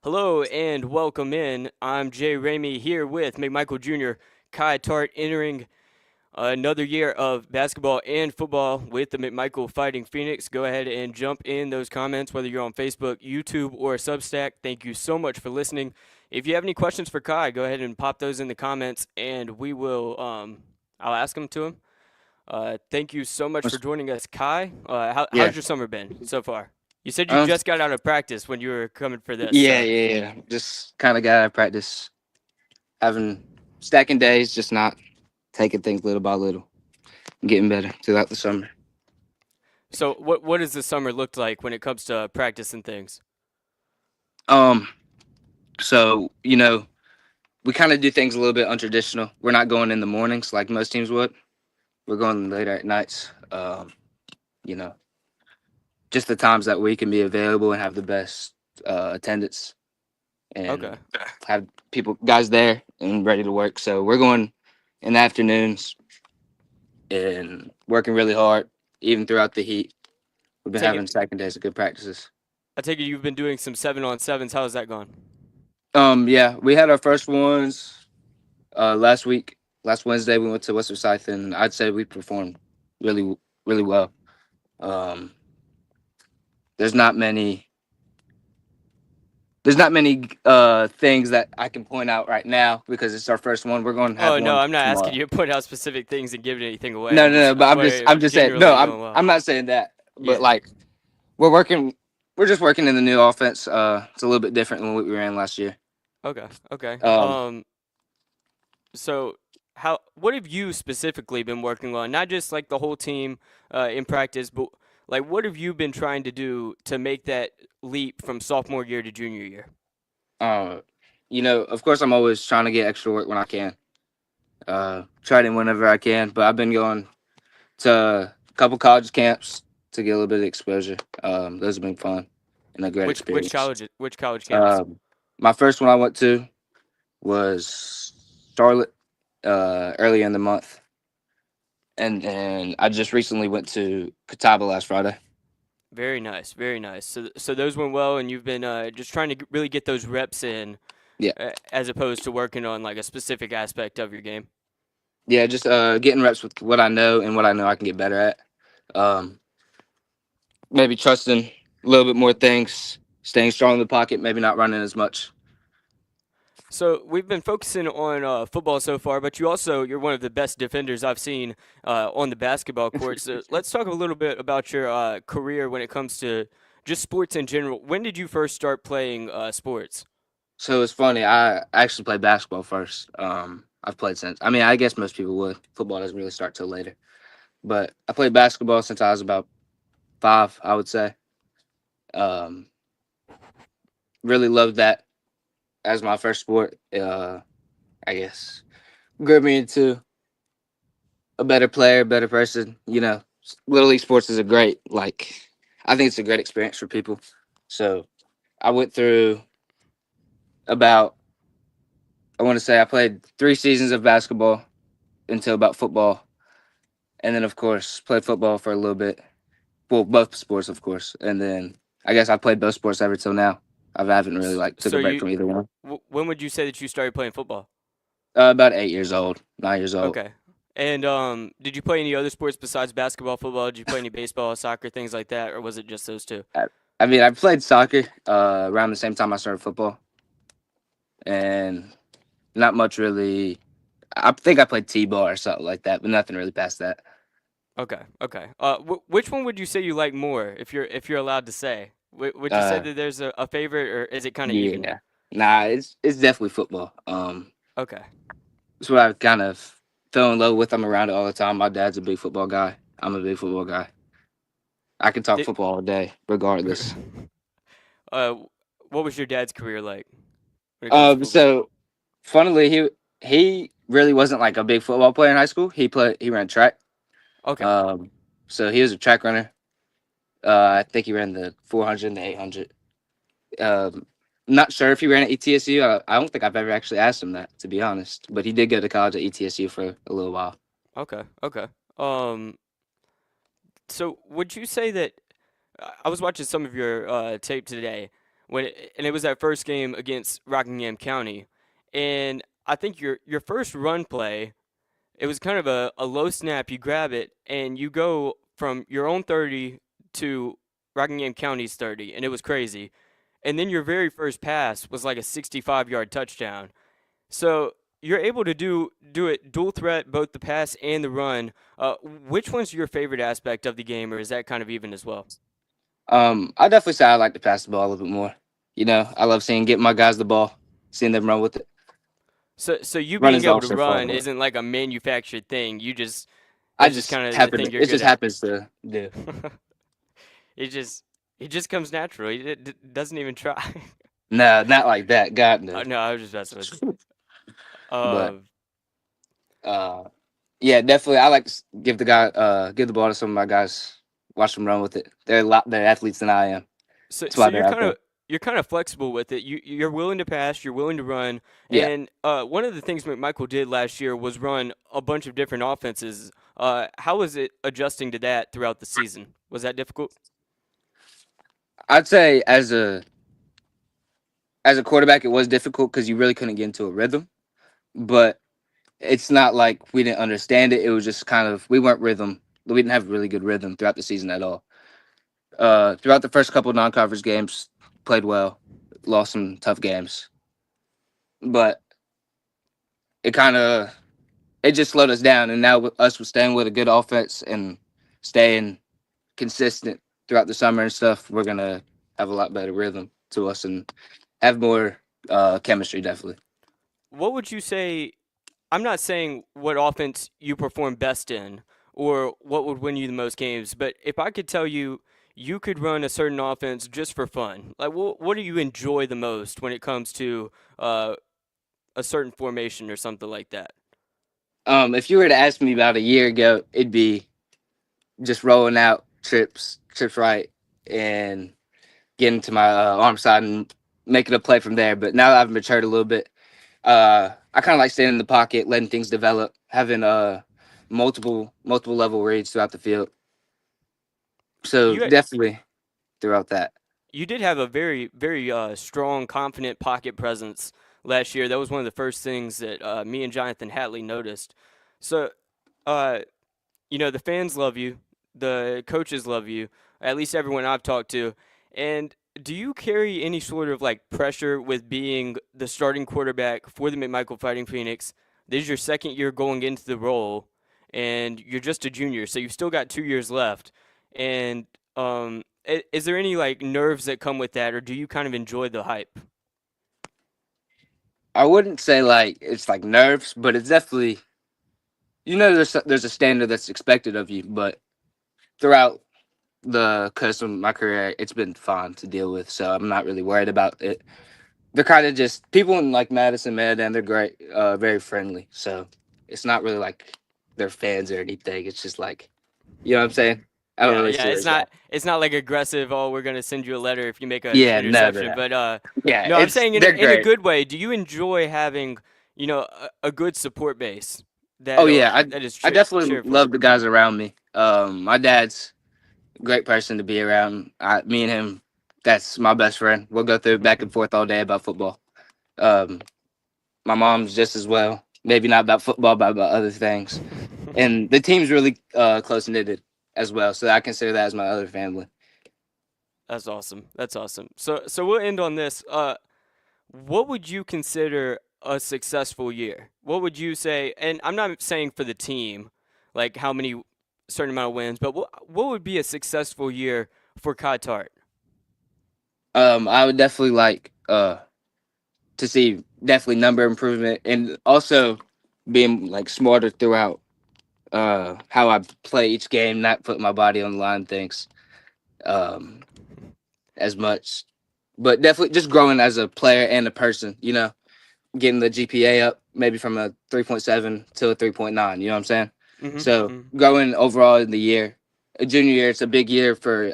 Hello and welcome in. I'm Jay Ramey here with McMichael Jr. Kai Tart entering another year of basketball and football with the McMichael Fighting Phoenix. Go ahead and jump in those comments, whether you're on Facebook, YouTube, or Substack. Thank you so much for listening. If you have any questions for Kai, go ahead and pop those in the comments, and we will. I'll ask them to him. Thank you so much for joining us, Kai. How's Yeah. your summer been so far? You said you Um. just got out of practice when you were coming for this, Yeah. so. Yeah. Yeah. Just kind of got out of practice, having stacking days, just not taking things little by little, getting better throughout the summer. So what does the summer look like when it comes to practice and things? Um. So we kind of do things a little bit untraditional. We're not going in the mornings like most teams would. We're going later at nights. You know, just the times that we can be available and have the best attendance Okay. and have people guys there and ready to work. So we're going in the afternoons and working really hard, even throughout the heat. We've been Take it. having second days of good practices. I take it you've been doing some 7-on-7s. How's that gone? Yeah, we had our first ones last week. Last Wednesday, we went to West Forsyth, and I'd say we performed really, really well. Um, there's not many. There's not many things that I can point out right now because it's our first one. We're going to have Oh no, one I'm not asking tomorrow. you to point out specific things and giving anything away. No, I'm no, just no. But I'm just saying. No, generally I'm, going well. I'm not saying that. But Yeah. like, we're working. We're just working in the new offense. It's a little bit different than what we ran last year. Okay. Okay. Um, So what have you specifically been working on? Not just like the whole team in practice, but like what have you been trying to do to make that leap from sophomore year to junior year? uh, of course, I'm always trying to get extra work when I can. Try it whenever I can. But I've been going to a couple college camps to get a little bit of exposure. Those have been fun and a great experience. Which college camps? Um, my first one I went to was Charlotte earlier in the month, and then I just recently went to Catawba last Friday. Very nice, very nice. So those went well, and you've been just trying to really get those reps in, Yeah, as opposed to working on like a specific aspect of your game. yeah, just getting reps with what I know and what I know I can get better at. Um, maybe trusting a little bit more things, staying strong in the pocket, maybe not running as much. So we've been focusing on football so far, but you're one of the best defenders I've seen on the basketball court. So let's talk a little bit about your career when it comes to just sports in general. When did you first start playing sports? So it's funny. I actually played basketball first. I've played since. I mean, I guess most people would. Football doesn't really start till later. But I played basketball since I was about 5, I would say. Um, really loved that as my first sport. I guess grew me into a better player, better person. Little league sports is a great I think it's a great experience for people. So I went through about I want to say I played 3 seasons of basketball until about football, and then of course played football for a little bit. Well, both sports, of course, and then I guess I played both sports ever till now. I haven't really took So a break from either one. when would you say that you started playing football? About 8 years old, 9 years old. Okay. And did you play any other sports besides basketball, football? Did you play any baseball, soccer, things like that, or was it just those two? I, I mean, I played soccer around the same time I started football, and not much really. I think I played t-ball or something like that, but nothing really past that. Okay, okay. Which one would you say you like more, if you're allowed to say? Would you say Uh, that there's a favorite, or is it kind of even? yeah, nah, it's definitely football. Okay. It's what I kind of fell in love with. I'm around it all the time. My dad's a big football guy. I'm a big football guy. I can talk Did, football all day, regardless. uh, what was your dad's career like when it comes to football? So funnily, he really wasn't like a big football player in high school. He ran track. Okay. Um, so he was a track runner. I think he ran the 400 and the 800. Um, not sure if he ran at ETSU. I don't think I've ever actually asked him that, to be honest. But he did go to college at ETSU for a little while. Okay. Okay. Um. So would you say that I was watching some of your tape today? and it was that first game against Rockingham County, and I think your first run play, it was kind of a low snap. You grab it and you go from your own 30 to Rockingham County's 30, and it was crazy. And then your very first pass was like a 65-yard touchdown. So you're able to do it dual threat, both the pass and the run. Which one's your favorite aspect of the game, or is that kind of even as well? I definitely say I like to pass the ball a little bit more. I love seeing get my guys the ball, seeing them run with it. So you being Running's able to also run fun. isn't like a manufactured thing. You just I that's just just kind of the happen. thing you're It good just at. happens to do. it just it just comes natural. Doesn't even try. No, not like that. God no. No, I was just messing with you. But Uh, uh, yeah, definitely. I like to give the ball to some of my guys. Watch them run with it. They're a lot better athletes than I am. That's so why they're out there. you're kind of flexible with it. You're willing to pass. You're willing to run. Yeah, And one of the things McMichael did last year was run a bunch of different offenses. How was it adjusting to that throughout the season? Was that difficult? I'd say as a quarterback, it was difficult because you really couldn't get into a rhythm. But it's not like we didn't understand it. It was just kind of we weren't rhythm. We didn't have really good rhythm throughout the season at all. Throughout the first couple of non-conference games, played well, lost some tough games, but it kind of it just slowed us down. And now with us staying with a good offense and staying consistent throughout the summer and stuff, we're gonna have a lot better rhythm to us and have more chemistry. Definitely. What would you say? I'm not saying what offense you perform best in or what would win you the most games, but if I could tell you you could run a certain offense just for fun, like what do you enjoy the most when it comes to a certain formation or something like that? If you were to ask me about a year ago, it'd be just rolling out trips right, and getting to my arm side and making a play from there. But now that I've matured a little bit, I kind of like staying in the pocket, letting things develop, having multiple level reads throughout the field. So You definitely throughout that. you did have a very strong, confident pocket presence last year. That was one of the first things that me and Jonathan Hatley noticed. So, uh, the fans love you, the coaches love you, at least everyone I've talked to. And do you carry any sort of like pressure with being the starting quarterback for the McMichael Fighting Phoenix? This is your second year going into the role, and you're just a junior, so you've still got 2 years left. And is there any like nerves that come with that, or do you kind of enjoy the hype? I wouldn't say like it's like nerves, but it's definitely there's a standard that's expected of you. But throughout the course of my career, it's been fun to deal with, so I'm not really worried about it. They're kind of just people in like Madison, Mandan. They're great, very friendly. So it's not really like they're fans or anything. It's just like you know what I'm saying. I don't Yeah, really yeah, see it as that. it's not like aggressive. Oh, we're gonna send you a letter if you make an Yeah, no, no, interception. no. But Yeah, no, I'm it's saying in they're a great. good way. Do you enjoy having a good support base Oh yeah, that is I definitely cheerful? love the guys around me. My dad's a great person to be around. Me and him, that's my best friend. We'll go through back and forth all day about football. Um, my mom's just as well. Maybe not about football, but about other things. And the team's really close knitted as well. So I consider that as my other family. That's awesome. That's awesome. So we'll end on this. What would you consider a successful year? What would you say? And I'm not saying for the team, like how many certain amount of wins, but what would be a successful year for Kai Tart? I would definitely like to see definitely number improvement and also being like smarter throughout how I play each game, not put my body on the line things um as much. But definitely just growing as a player and a person, getting the GPA up maybe from a 3.7 to a 3.9, you know what I'm saying? Mm-hmm. So Mm-hmm. growing overall in the year. A junior year, it's a big year for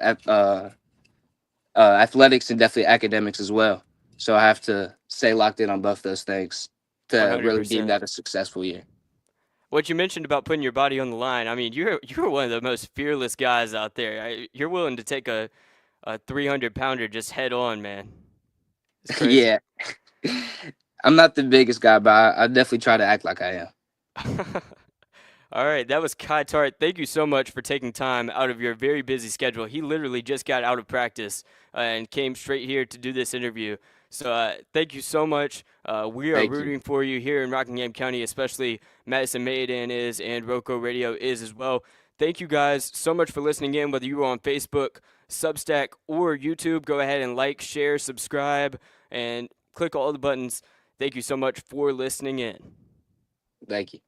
athletics and definitely academics as well. So I have to stay locked in on both those things to really deem 100%. that a successful year. What you mentioned about putting your body on the line, I mean, you're one of the most fearless guys out there. You're willing to take a 300 pounder just head on, man. It's crazy. Yeah. I'm not the biggest guy, but I definitely try to act like I am. All right, that was Kai Tart. Thank you so much for taking time out of your very busy schedule. He literally just got out of practice and came straight here to do this interview. So thank you so much. We are Thank you. rooting for you here in Rockingham County, especially Madison Maidan is and RoCo Radio is as well. Thank you guys so much for listening in, whether you were on Facebook, Substack, or YouTube. Go ahead and like, share, subscribe, and click all the buttons. Thank you so much for listening in. Thank you.